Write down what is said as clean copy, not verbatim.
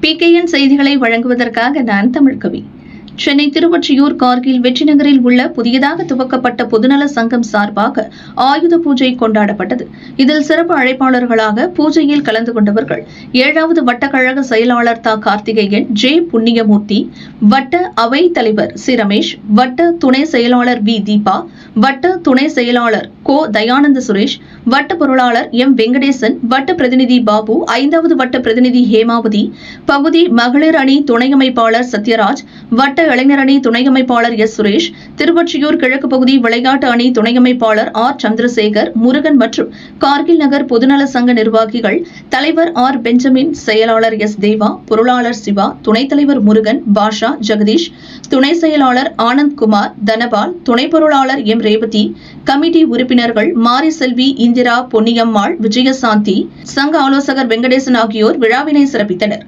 PKN செய்திகளை வழங்குவதற்காக நான் தமிழ்கவி. சென்னை திருவொற்றியூர் கார்கில் வெற்றி நகரில் உள்ள புதியதாக துவக்கப்பட்ட பொதுநல சங்கம் சார்பாக ஆயுத பூஜை கொண்டாடப்பட்டது. இதில் சிறப்பு அழைப்பாளர்களாக பூஜையில் கலந்து கொண்டவர்கள் 7வது வட்டக்கழக செயலாளர் தா கார்த்திகேயன், ஜே புண்ணியமூர்த்தி, வட்ட அவை தலைவர் சி ரமேஷ், வட்ட துணை செயலாளர் வி தீபா, வட்ட துணை செயலாளர் கோ தயானந்த சுரேஷ், வட்ட பொருளாளர் எம் வெங்கடேசன், வட்ட பிரதிநிதி பாபு, 5வது வட்ட பிரதிநிதி ஹேமாவதி, பகுதி மகளிர் அணி துணை அமைப்பாளர் சத்யராஜ், வட்ட இளைஞர் அணி துணை அமைப்பாளர் எஸ் சுரேஷ், திருவொற்றியூர் கிழக்கு பகுதி விளையாட்டு அணி துணை அமைப்பாளர் ஆர் சந்திரசேகர், முருகன் மற்றும் கார்கில் நகர் பொதுநல சங்க நிர்வாகிகள், தலைவர் ஆர் பெஞ்சமின், செயலாளர் எஸ் தேவா, பொருளாளர் சிவா, துணைத் தலைவர் முருகன், பாஷா, ஜெகதீஷ், துணை செயலாளர் ஆனந்த் குமார், தனபால், துணை பொருளாளர் எம் ரேவதி, கமிட்டி உறுப்பினர்கள் மாரி செல்வி, இந்திரா, பொன்னியம்மாள், விஜயசாந்தி, சங்க ஆலோசகர் வெங்கடேசன் ஆகியோர் விழாவினை சிறப்பித்தனர்.